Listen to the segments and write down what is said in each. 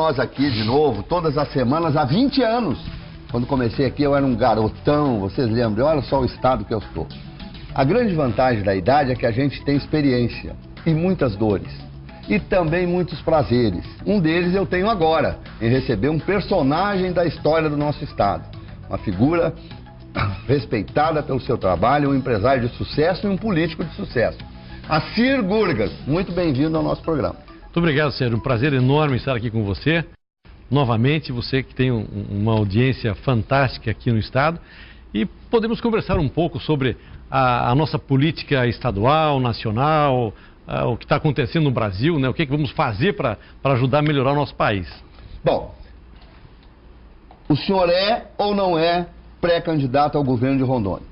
nós aqui de novo, todas as semanas, há 20 anos. Quando comecei aqui eu era um garotão, vocês lembram? Olha só o estado que eu estou. A grande vantagem da idade é que a gente tem experiência e muitas dores. E também muitos prazeres. Um deles eu tenho agora, em receber um personagem da história do nosso estado. Uma figura respeitada pelo seu trabalho, um empresário de sucesso e um político de sucesso. Assir Gurgas, muito bem-vindo ao nosso programa. Muito obrigado, Sérgio. Um prazer enorme estar aqui com você. Novamente, você que tem uma audiência fantástica aqui no estado. E podemos conversar um pouco sobre a nossa política estadual, nacional, o que está acontecendo no Brasil, né? O que vamos fazer para ajudar a melhorar o nosso país. Bom, o senhor é ou não é pré-candidato ao governo de Rondônia?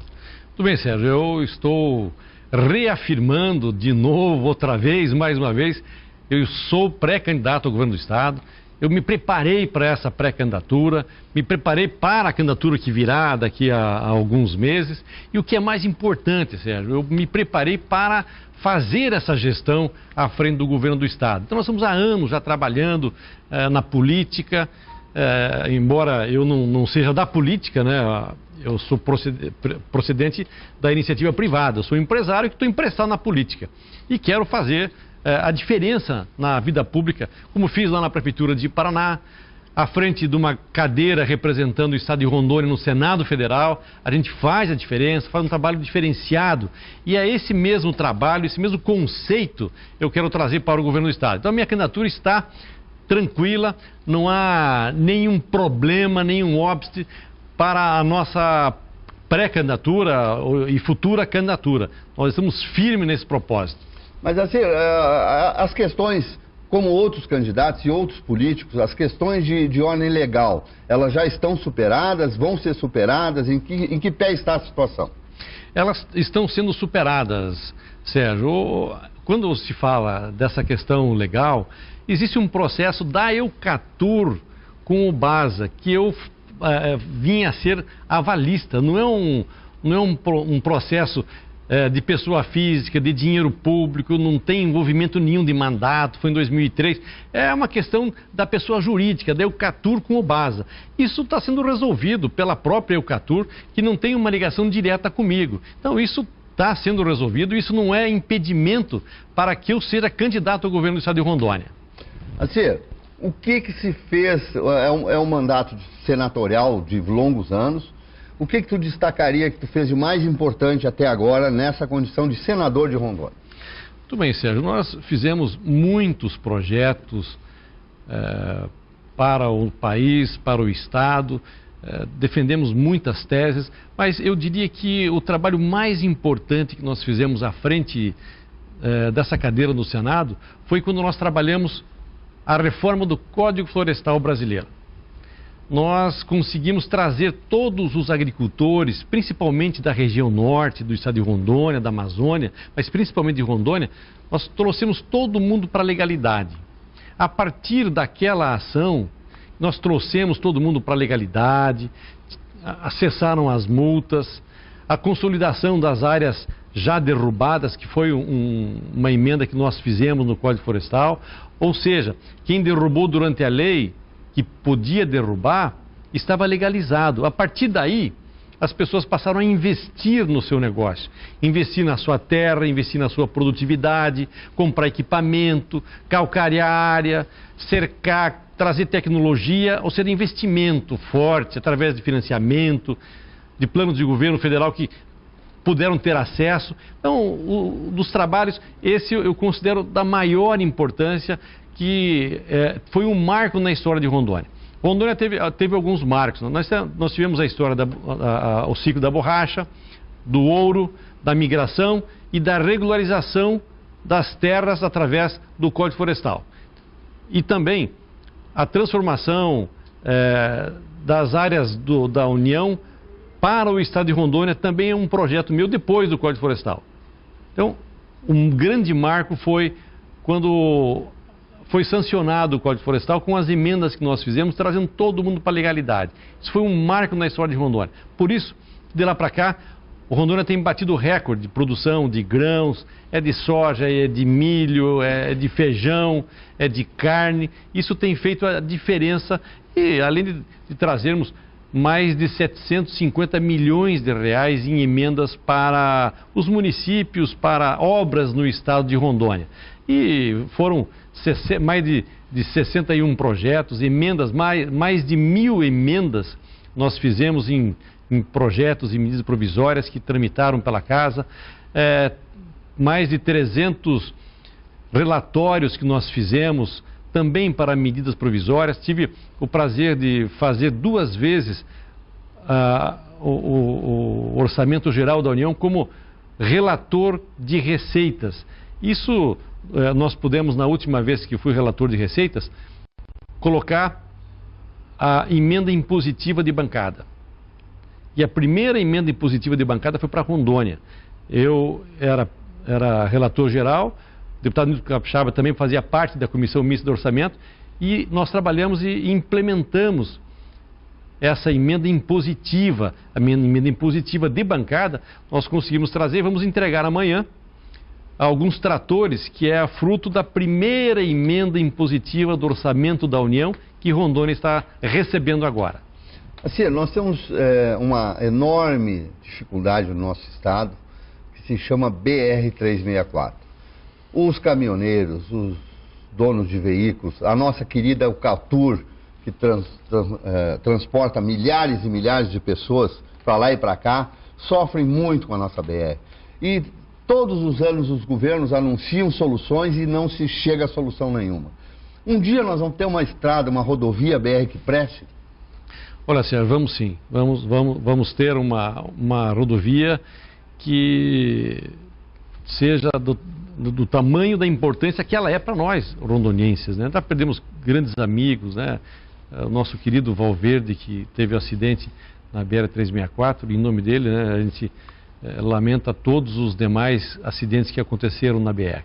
Tudo bem, Sérgio. Eu estou reafirmando de novo, outra vez, mais uma vez, eu sou pré-candidato ao governo do estado. Eu me preparei para essa pré-candidatura, me preparei para a candidatura que virá daqui a alguns meses. E o que é mais importante, Sérgio, eu me preparei para fazer essa gestão à frente do governo do estado. Então nós estamos há anos já trabalhando na política, embora eu não seja da política, né? Eu sou procedente da iniciativa privada, eu sou empresário que estou emprestado na política e quero fazer a diferença na vida pública, como fiz lá na Prefeitura de Paraná, à frente de uma cadeira representando o estado de Rondônia no Senado Federal. A gente faz a diferença, faz um trabalho diferenciado e é esse mesmo trabalho, esse mesmo conceito eu quero trazer para o governo do estado. Então a minha candidatura está tranquila, não há nenhum problema, nenhum óbice para a nossa pré-candidatura e futura candidatura. Nós estamos firmes nesse propósito. Mas assim, as questões, como outros candidatos e outros políticos, as questões de ordem legal, elas já estão superadas, vão ser superadas? Em que pé está a situação? Elas estão sendo superadas, Sérgio. Quando se fala dessa questão legal, existe um processo da Eucatur com o BASA, que eu vinha a ser avalista. Não é um processo de pessoa física, de dinheiro público, não tem envolvimento nenhum de mandato, foi em 2003. É uma questão da pessoa jurídica, da Eucatur com o BASA. Isso está sendo resolvido pela própria Eucatur, que não tem uma ligação direta comigo. Então isso está sendo resolvido, isso não é impedimento para que eu seja candidato ao governo do estado de Rondônia. Assim, o que se fez, é um mandato senatorial de longos anos, o que tu destacaria que tu fez de mais importante até agora nessa condição de senador de Rondônia? Muito bem, Sérgio. Nós fizemos muitos projetos para o país, para o estado, defendemos muitas teses, mas eu diria que o trabalho mais importante que nós fizemos à frente dessa cadeira no Senado foi quando nós trabalhamos a reforma do Código Florestal brasileiro. Nós conseguimos trazer todos os agricultores, principalmente da região norte, do estado de Rondônia, da Amazônia, mas principalmente de Rondônia, nós trouxemos todo mundo para a legalidade. A partir daquela ação, nós trouxemos todo mundo para a legalidade, cessaram as multas, a consolidação das áreas já derrubadas, que foi uma emenda que nós fizemos no Código Florestal, ou seja, quem derrubou durante a lei, que podia derrubar, estava legalizado. A partir daí, as pessoas passaram a investir no seu negócio, investir na sua terra, investir na sua produtividade, comprar equipamento, calcarear a área, cercar, trazer tecnologia, ou seja, investimento forte através de financiamento, de planos de governo federal que puderam ter acesso. Então, dos trabalhos, esse eu considero da maior importância, que foi um marco na história de Rondônia. Rondônia teve alguns marcos. Nós tivemos a história, o ciclo da borracha, do ouro, da migração e da regularização das terras através do Código Florestal. E também a transformação das áreas da União para o estado de Rondônia também é um projeto meu depois do Código Florestal. Então, um grande marco foi quando foi sancionado o Código Florestal com as emendas que nós fizemos, trazendo todo mundo para a legalidade. Isso foi um marco na história de Rondônia. Por isso, de lá para cá, O Rondônia tem batido recorde de produção de grãos, é de soja, é de milho, é de feijão, é de carne. Isso tem feito a diferença e além de trazermos mais de 750 milhões de reais em emendas para os municípios, para obras no estado de Rondônia. E foram mais de 61 projetos, emendas, mais de 1.000 emendas nós fizemos em projetos e medidas provisórias que tramitaram pela casa, mais de 300 relatórios que nós fizemos também para medidas provisórias. Tive o prazer de fazer 2 vezes o Orçamento Geral da União como relator de receitas. Isso nós pudemos, na última vez que fui relator de receitas, colocar a emenda impositiva de bancada. E a primeira emenda impositiva de bancada foi para Rondônia. Eu era relator geral, o deputado Nilton Capixaba também fazia parte da Comissão Mista do Orçamento, e nós trabalhamos e implementamos essa emenda impositiva, a emenda impositiva de bancada. Nós conseguimos trazer, vamos entregar amanhã, alguns tratores, que é fruto da primeira emenda impositiva do Orçamento da União, que Rondônia está recebendo agora. Assim, nós temos uma enorme dificuldade no nosso estado, que se chama BR-364. Os caminhoneiros, os donos de veículos, a nossa querida Ucatur, que transporta milhares e milhares de pessoas para lá e para cá, sofrem muito com a nossa BR. E todos os anos os governos anunciam soluções e não se chega a solução nenhuma. Um dia nós vamos ter uma estrada, uma rodovia BR que preste? Olha, senhor, vamos sim. Vamos ter uma rodovia que seja do tamanho da importância que ela é para nós, rondonienses, né? Já perdemos grandes amigos, né? O nosso querido Valverde, que teve um acidente na BR-364, em nome dele, né, a gente lamenta todos os demais acidentes que aconteceram na BR.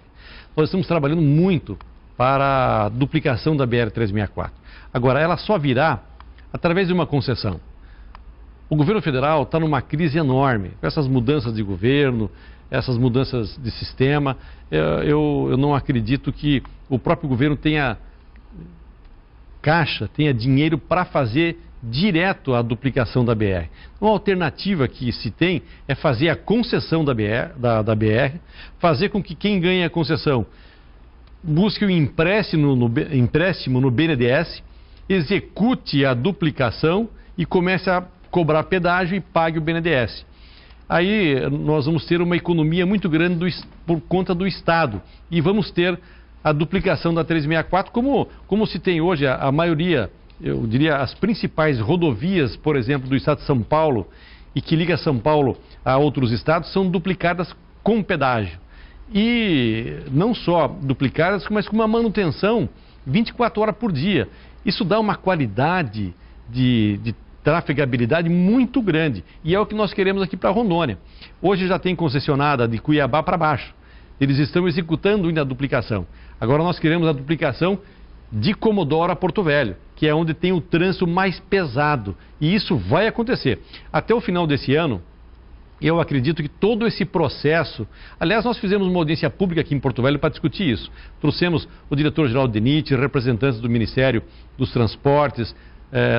Nós estamos trabalhando muito para a duplicação da BR-364. Agora, ela só virá através de uma concessão. O governo federal está numa crise enorme, com essas mudanças de governo, essas mudanças de sistema. Eu não acredito que o próprio governo tenha caixa, tenha dinheiro para fazer direto a duplicação da BR. Uma alternativa que se tem é fazer a concessão da BR, fazer com que quem ganha a concessão busque um empréstimo no BNDES, execute a duplicação e comece a cobrar pedágio e pague o BNDES. Aí nós vamos ter uma economia muito grande por conta do Estado e vamos ter a duplicação da 364 como se tem hoje a maioria, eu diria, as principais rodovias, por exemplo, do estado de São Paulo e que liga São Paulo a outros estados, são duplicadas com pedágio. E não só duplicadas, mas com uma manutenção 24 horas por dia. Isso dá uma qualidade de trafegabilidade muito grande. E é o que nós queremos aqui para Rondônia. Hoje já tem concessionada de Cuiabá para baixo. Eles estão executando ainda a duplicação. Agora nós queremos a duplicação de Comodoro a Porto Velho, que é onde tem o trânsito mais pesado. E isso vai acontecer. Até o final desse ano, eu acredito que todo esse processo... Aliás, nós fizemos uma audiência pública aqui em Porto Velho para discutir isso. Trouxemos o diretor-geral do DENIT, representantes do Ministério dos Transportes,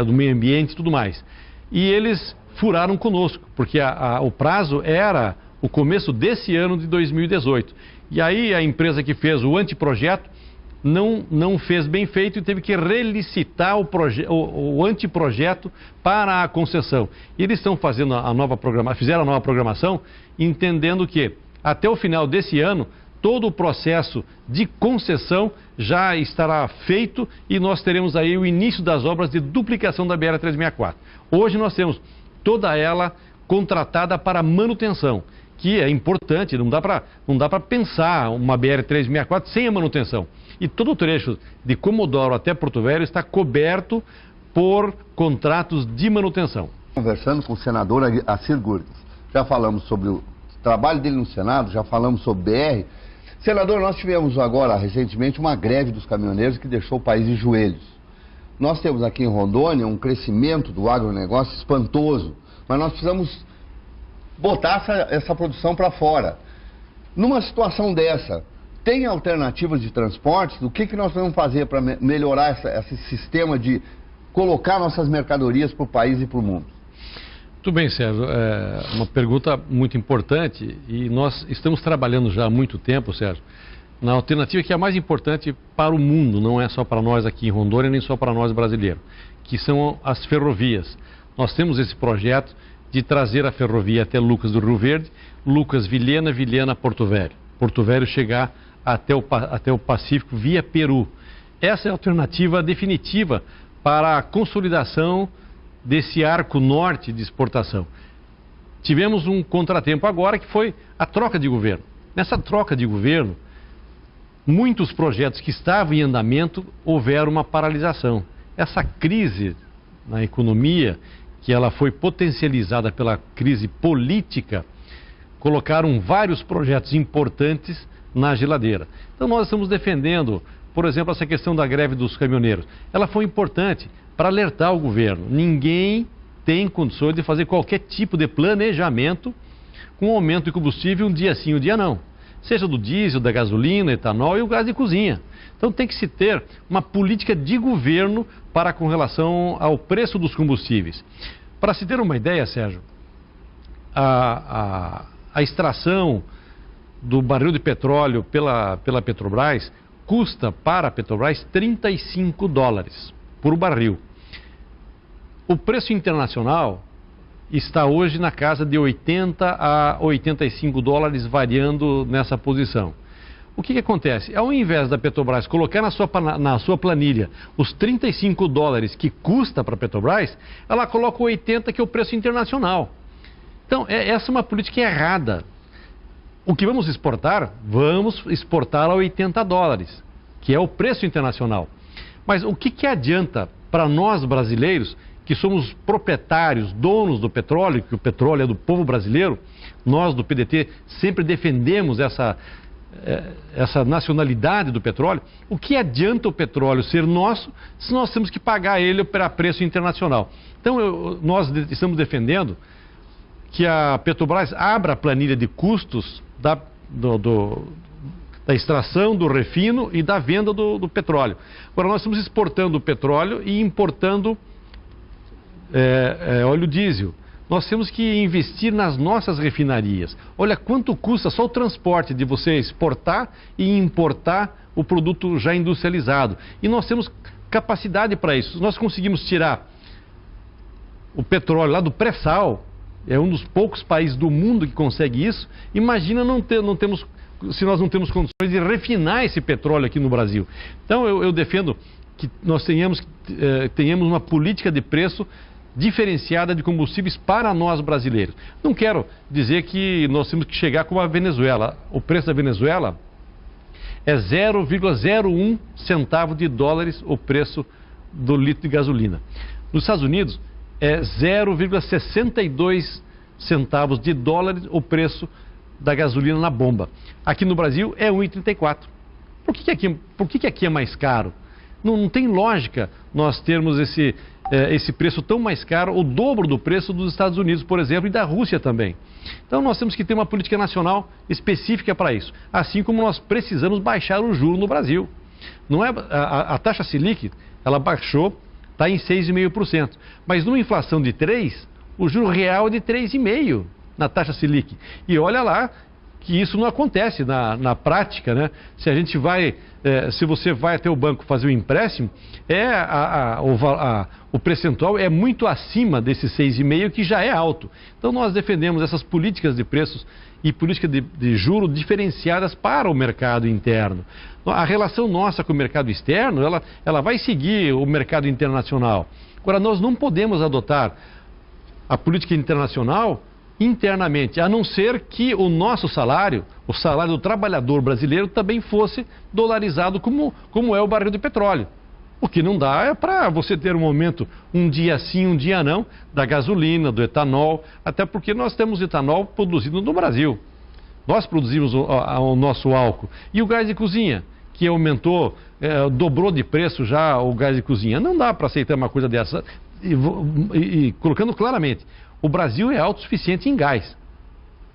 do Meio Ambiente e tudo mais. E eles furaram conosco, porque o prazo era o começo desse ano de 2018. E aí a empresa que fez o anteprojeto não fez bem feito e teve que relicitar o anteprojeto para a concessão. E eles estão fazendo fizeram a nova programação, entendendo que até o final desse ano todo o processo de concessão já estará feito e nós teremos aí o início das obras de duplicação da BR-364. Hoje nós temos toda ela contratada para manutenção, que é importante, não dá para pensar uma BR-364 sem a manutenção. E todo o trecho de Comodoro até Porto Velho está coberto por contratos de manutenção. Conversando com o senador Assir Gurgel, já falamos sobre o trabalho dele no Senado, já falamos sobre BR. Senador, nós tivemos agora, recentemente, uma greve dos caminhoneiros que deixou o país de joelhos. Nós temos aqui em Rondônia um crescimento do agronegócio espantoso, mas nós precisamos botar essa produção para fora. Numa situação dessa, tem alternativas de transporte? O que nós vamos fazer para melhorar esse sistema de colocar nossas mercadorias para o país e para o mundo? Muito bem, Sérgio. É uma pergunta muito importante e nós estamos trabalhando já há muito tempo, Sérgio, na alternativa que é a mais importante para o mundo, não é só para nós aqui em Rondônia, nem só para nós brasileiros, que são as ferrovias. Nós temos esse projeto de trazer a ferrovia até Lucas do Rio Verde, Lucas Vilhena, Vilhena Porto Velho. Porto Velho chegar até o Pacífico via Peru. Essa é a alternativa definitiva para a consolidação desse arco norte de exportação. Tivemos um contratempo agora que foi a troca de governo. Nessa troca de governo, muitos projetos que estavam em andamento houveram uma paralisação. Essa crise na economia, que ela foi potencializada pela crise política, colocaram vários projetos importantes na geladeira. Então nós estamos defendendo, por exemplo, essa questão da greve dos caminhoneiros. Ela foi importante para alertar o governo. Ninguém tem condições de fazer qualquer tipo de planejamento com aumento de combustível um dia sim, um dia não. Seja do diesel, da gasolina, etanol e o gás de cozinha. Então tem que se ter uma política de governo para com relação ao preço dos combustíveis. Para se ter uma ideia, Sérgio, a extração do barril de petróleo pela Petrobras custa para a Petrobras $35 por barril. O preço internacional está hoje na casa de 80 a 85 dólares, variando nessa posição. O que acontece? Ao invés da Petrobras colocar na sua planilha os 35 dólares que custa para a Petrobras, ela coloca 80, que é o preço internacional. Então, essa é uma política errada. O que vamos exportar a 80 dólares, que é o preço internacional. Mas o que adianta para nós brasileiros, que somos proprietários, donos do petróleo, que o petróleo é do povo brasileiro, nós do PDT sempre defendemos essa nacionalidade do petróleo. O que adianta o petróleo ser nosso se nós temos que pagar ele para preço internacional? Então nós estamos defendendo que a Petrobras abra a planilha de custos da extração, do refino e da venda do petróleo. Agora nós estamos exportando o petróleo e importando óleo diesel. Nós temos que investir nas nossas refinarias. Olha quanto custa só o transporte de você exportar e importar o produto já industrializado. E nós temos capacidade para isso. Nós conseguimos tirar o petróleo lá do pré-sal, é um dos poucos países do mundo que consegue isso. Imagina se nós não temos condições de refinar esse petróleo aqui no Brasil. Então eu defendo que nós tenhamos uma política de preço diferenciada de combustíveis para nós brasileiros. Não quero dizer que nós temos que chegar como a Venezuela. O preço da Venezuela é 0,01 centavo de dólares o preço do litro de gasolina. Nos Estados Unidos é 0,62 centavos de dólares o preço da gasolina na bomba. Aqui no Brasil é 1,34. Por que aqui é mais caro? Não tem lógica nós termos esse preço tão mais caro, o dobro do preço dos Estados Unidos, por exemplo, e da Rússia também. Então nós temos que ter uma política nacional específica para isso, assim como nós precisamos baixar o juro no Brasil. Não é a taxa Selic, ela baixou, está em 6,5%, mas numa inflação de 3%, o juro real é de 3,5% na taxa Selic. E olha lá que isso não acontece na prática, né? Se você vai até o banco fazer um empréstimo, o percentual é muito acima desse 6,5%, que já é alto. Então nós defendemos essas políticas de preços e políticas de juros diferenciadas para o mercado interno. A relação nossa com o mercado externo, ela vai seguir o mercado internacional. Agora, nós não podemos adotar a política internacional internamente, a não ser que o nosso salário, o salário do trabalhador brasileiro, também fosse dolarizado como é o barril de petróleo. O que não dá é para você ter um aumento um dia sim, um dia não, da gasolina, do etanol, até porque nós temos etanol produzido no Brasil. Nós produzimos o nosso álcool. E o gás de cozinha, que aumentou, dobrou de preço já o gás de cozinha. Não dá para aceitar uma coisa dessa. E colocando claramente, o Brasil é autossuficiente em gás.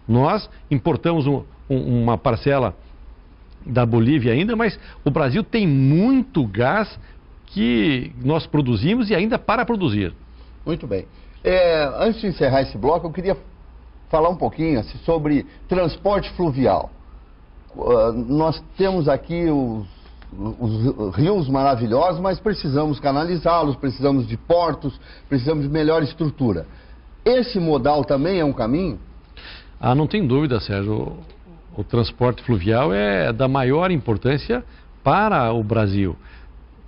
Nós importamos uma parcela da Bolívia ainda, mas o Brasil tem muito gás que nós produzimos e ainda para produzir. Muito bem. Antes de encerrar esse bloco, eu queria falar um pouquinho assim, sobre transporte fluvial. Nós temos aqui os rios maravilhosos, mas precisamos canalizá-los, precisamos de portos, precisamos de melhor estrutura. Esse modal também é um caminho? Não tem dúvida, Sérgio. O transporte fluvial é da maior importância para o Brasil.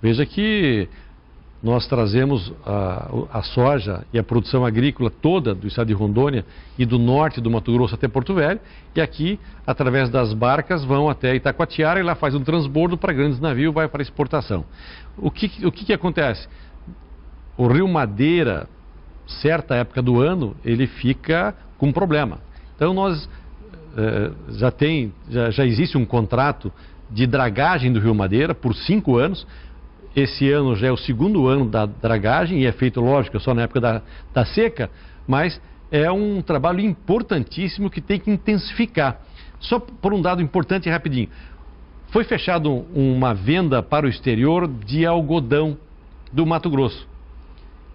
Veja que nós trazemos a soja e a produção agrícola toda do estado de Rondônia e do norte do Mato Grosso até Porto Velho, e aqui, através das barcas, vão até Itacoatiara e lá faz um transbordo para grandes navios, vai para exportação. O que acontece? O Rio Madeira, certa época do ano, ele fica com problema. Então nós já existe um contrato de dragagem do Rio Madeira por 5 anos. Esse ano já é o segundo ano da dragagem e é feito, lógico, só na época da seca, mas é um trabalho importantíssimo que tem que intensificar. Só por um dado importante rapidinho. Foi fechado uma venda para o exterior de algodão do Mato Grosso,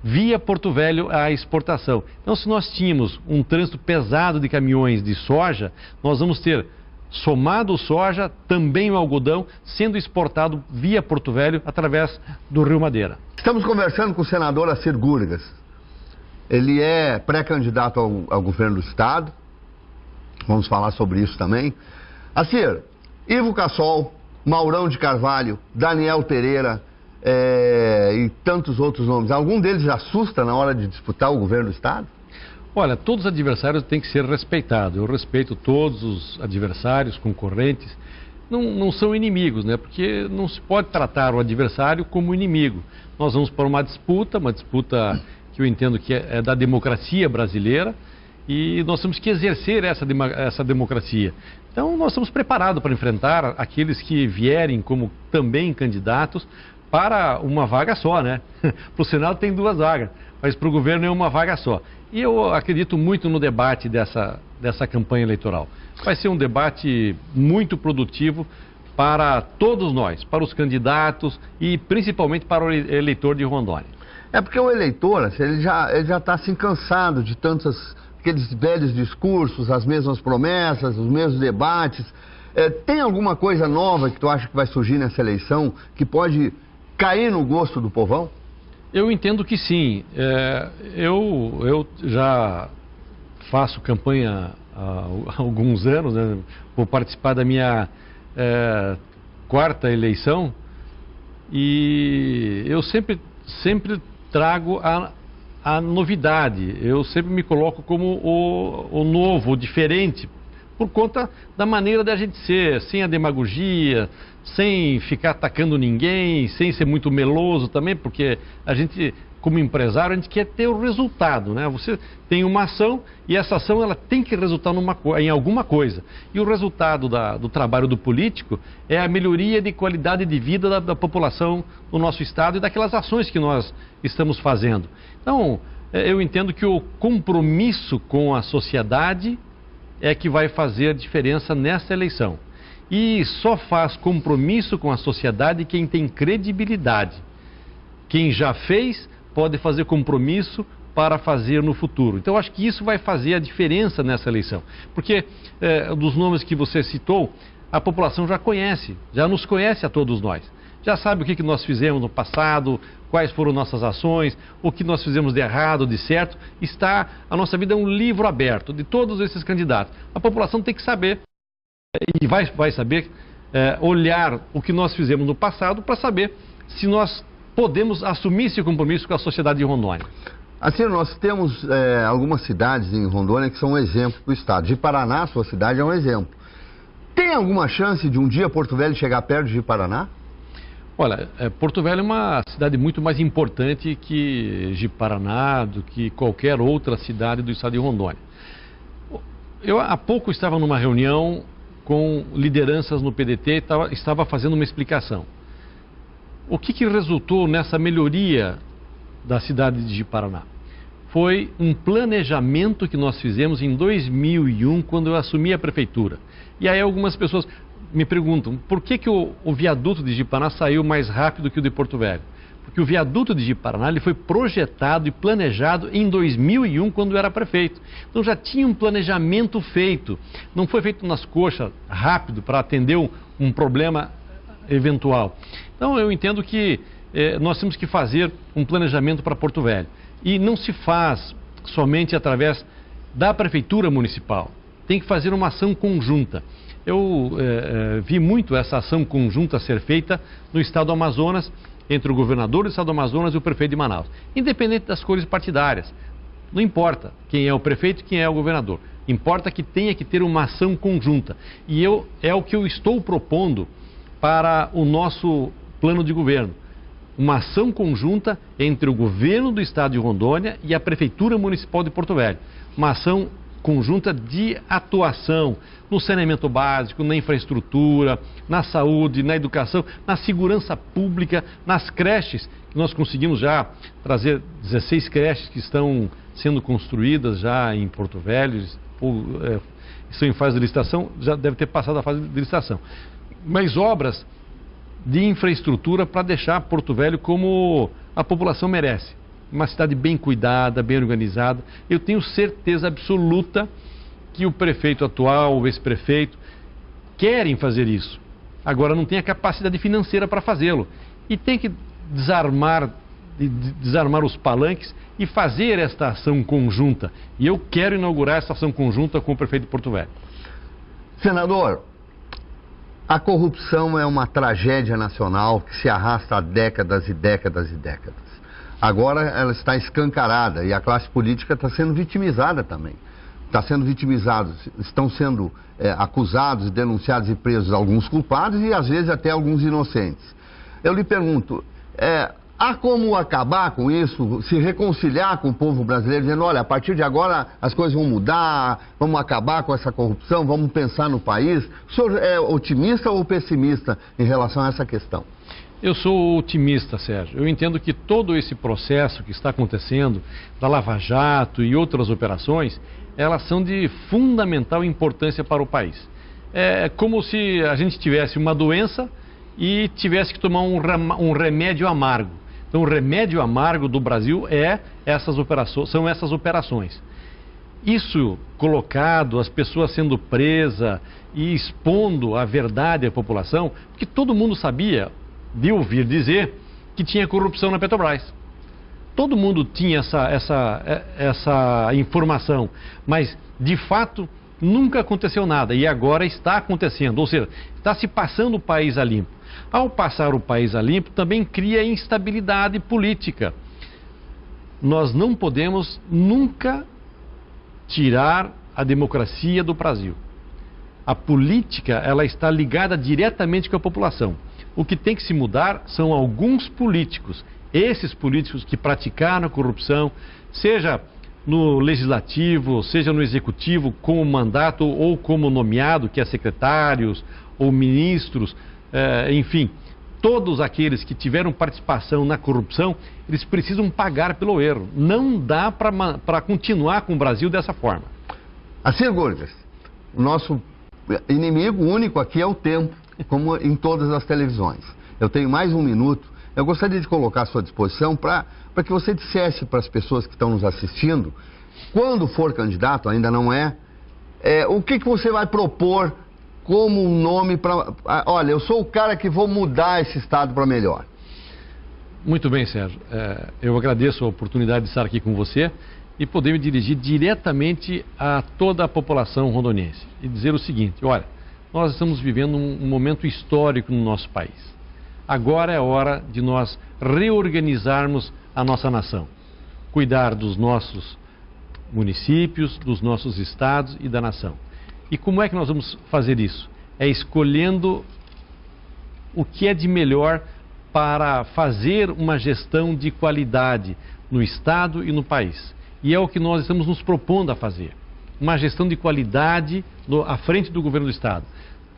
via Porto Velho à exportação. Então, se nós tínhamos um trânsito pesado de caminhões de soja, nós vamos ter, somado o soja, também o algodão, sendo exportado via Porto Velho através do Rio Madeira. Estamos conversando com o senador Assir Gurgas. Ele é pré-candidato ao governo do estado. Vamos falar sobre isso também. Assir, Ivo Cassol, Maurão de Carvalho, Daniel Pereira e tantos outros nomes. Algum deles assusta na hora de disputar o governo do estado? Olha, todos os adversários têm que ser respeitados. Eu respeito todos os adversários, concorrentes. Não são inimigos, né? Porque não se pode tratar o adversário como inimigo. Nós vamos para uma disputa que eu entendo que é da democracia brasileira, e nós temos que exercer essa democracia. Então nós estamos preparados para enfrentar aqueles que vierem como também candidatos para uma vaga só, né? Para o Senado tem 2 vagas, mas para o governo é uma vaga só. E eu acredito muito no debate dessa campanha eleitoral. Vai ser um debate muito produtivo para todos nós, para os candidatos e principalmente para o eleitor de Rondônia. É porque o eleitor, ele já está assim cansado de aqueles velhos discursos, as mesmas promessas, os mesmos debates. Tem alguma coisa nova que tu acha que vai surgir nessa eleição que pode cair no gosto do povão? Eu entendo que sim. Eu já faço campanha há alguns anos, né? Vou participar da minha 4ª eleição e eu sempre trago a novidade. Eu sempre me coloco como o novo, o diferente, por conta da maneira da gente ser, sem a demagogia, sem ficar atacando ninguém, sem ser muito meloso também, porque a gente, como empresário, a gente quer ter o resultado, né? Você tem uma ação e essa ação ela tem que resultar em alguma coisa. E o resultado do trabalho do político é a melhoria de qualidade de vida da população do nosso estado e daquelas ações que nós estamos fazendo. Então, eu entendo que o compromisso com a sociedade é que vai fazer a diferença nessa eleição. E só faz compromisso com a sociedade quem tem credibilidade. Quem já fez pode fazer compromisso para fazer no futuro. Então, eu acho que isso vai fazer a diferença nessa eleição. Porque dos nomes que você citou, a população já conhece, já nos conhece a todos nós. Já sabe o que nós fizemos no passado, quais foram nossas ações, o que nós fizemos de errado, de certo. A nossa vida é um livro aberto de todos esses candidatos. A população tem que saber, e vai saber olhar o que nós fizemos no passado para saber se nós podemos assumir esse compromisso com a sociedade de Rondônia. Assim, nós temos algumas cidades em Rondônia que são um exemplo para o estado. Jiparaná, sua cidade, é um exemplo. Tem alguma chance de um dia Porto Velho chegar perto de Jiparaná? Olha, Porto Velho é uma cidade muito mais importante que Jiparaná, do que qualquer outra cidade do estado de Rondônia. Eu há pouco estava numa reunião com lideranças no PDT e estava fazendo uma explicação. O que resultou nessa melhoria da cidade de Jiparaná? foi um planejamento que nós fizemos em 2001, quando eu assumi a prefeitura. E aí algumas pessoas me perguntam, por que o viaduto de Ji-Paraná saiu mais rápido que o de Porto Velho? Porque o viaduto de Ji-Paraná ele foi projetado e planejado em 2001, quando eu era prefeito. Então já tinha um planejamento feito. Não foi feito nas coxas, rápido, para atender um problema eventual. Então eu entendo que nós temos que fazer um planejamento para Porto Velho. E não se faz somente através da prefeitura municipal. Tem que fazer uma ação conjunta. Eu vi muito essa ação conjunta ser feita no estado do Amazonas, entre o governador do estado do Amazonas e o prefeito de Manaus. Independente das cores partidárias. Não importa quem é o prefeito e quem é o governador. Importa que tenha que ter uma ação conjunta. E é o que eu estou propondo para o nosso plano de governo. Uma ação conjunta entre o governo do estado de Rondônia e a prefeitura municipal de Porto Velho. Uma ação conjunta de atuação no saneamento básico, na infraestrutura, na saúde, na educação, na segurança pública, nas creches, que nós conseguimos já trazer 16 creches que estão sendo construídas já em Porto Velho, estão em fase de licitação, já deve ter passado a fase de licitação. Mas obras de infraestrutura para deixar Porto Velho como a população merece. Uma cidade bem cuidada, bem organizada. Eu tenho certeza absoluta que o prefeito atual, o ex-prefeito, querem fazer isso. Agora não tem a capacidade financeira para fazê-lo. E tem que desarmar os palanques e fazer esta ação conjunta. E eu quero inaugurar essa ação conjunta com o prefeito de Porto Velho. Senador, a corrupção é uma tragédia nacional que se arrasta há décadas e décadas e décadas. Agora ela está escancarada e a classe política está sendo vitimizada também. Está sendo vitimizada, estão sendo acusados, denunciados e presos alguns culpados e às vezes até alguns inocentes. Eu lhe pergunto, há como acabar com isso, se reconciliar com o povo brasileiro, dizendo, olha, a partir de agora as coisas vão mudar, vamos acabar com essa corrupção, vamos pensar no país? O senhor é otimista ou pessimista em relação a essa questão? Eu sou otimista, Sérgio. Eu entendo que todo esse processo que está acontecendo, da Lava Jato e outras operações, elas são de fundamental importância para o país. É como se a gente tivesse uma doença e tivesse que tomar um remédio amargo. Então, o remédio amargo do Brasil são essas operações. Isso colocado, as pessoas sendo presas e expondo a verdade à população, porque todo mundo sabia, de ouvir dizer, que tinha corrupção na Petrobras. Todo mundo tinha essa informação, mas de fato nunca aconteceu nada e agora está acontecendo, ou seja, está se passando o país a limpo. Ao passar o país a limpo, também cria instabilidade política. Nós não podemos nunca tirar a democracia do Brasil. A política, ela está ligada diretamente com a população. O que tem que se mudar são alguns políticos. Esses políticos que praticaram a corrupção, seja no legislativo, seja no executivo, como mandato ou como nomeado, que é secretários ou ministros, enfim, todos aqueles que tiveram participação na corrupção, eles precisam pagar pelo erro. Não dá para continuar com o Brasil dessa forma. Assir Gurgel, o nosso inimigo único aqui é o tempo, como em todas as televisões. Eu tenho mais um minuto. Eu gostaria de colocar à sua disposição para que você dissesse para as pessoas que estão nos assistindo, quando for candidato, ainda não o que você vai propor como um nome para... Olha, eu sou o cara que vou mudar esse estado para melhor. Muito bem, Sérgio. Eu agradeço a oportunidade de estar aqui com você e poder me dirigir diretamente a toda a população rondoniense e dizer o seguinte, olha, nós estamos vivendo um momento histórico no nosso país. Agora é hora de nós reorganizarmos a nossa nação, cuidar dos nossos municípios, dos nossos estados e da nação. E como é que nós vamos fazer isso? É escolhendo o que é de melhor para fazer uma gestão de qualidade no estado e no país. E é o que nós estamos nos propondo a fazer. Uma gestão de qualidade à frente do governo do estado,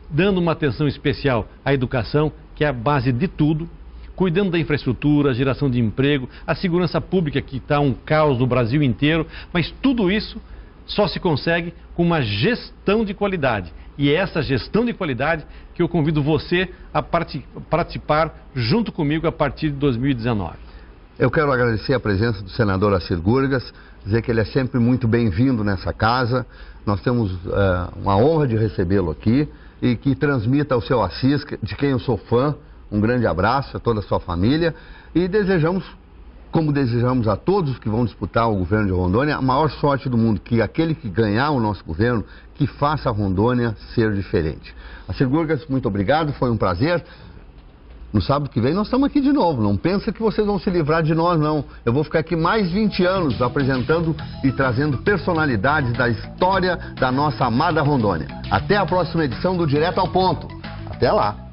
dando uma atenção especial à educação, que é a base de tudo, cuidando da infraestrutura, geração de emprego, a segurança pública que está um caos no Brasil inteiro, mas tudo isso só se consegue com uma gestão de qualidade. E é essa gestão de qualidade que eu convido você a participar junto comigo a partir de 2019. Eu quero agradecer a presença do senador Assir Gurgas, dizer que ele é sempre muito bem-vindo nessa casa. Nós temos uma honra de recebê-lo aqui e que transmita ao seu Assis, de quem eu sou fã, um grande abraço a toda a sua família e desejamos, como desejamos a todos que vão disputar o governo de Rondônia, a maior sorte do mundo, que aquele que ganhar o nosso governo, que faça a Rondônia ser diferente. Assir Gurgas, muito obrigado, foi um prazer. No sábado que vem nós estamos aqui de novo, não pensa que vocês vão se livrar de nós não. Eu vou ficar aqui mais 20 anos apresentando e trazendo personalidades da história da nossa amada Rondônia. Até a próxima edição do Direto ao Ponto. Até lá!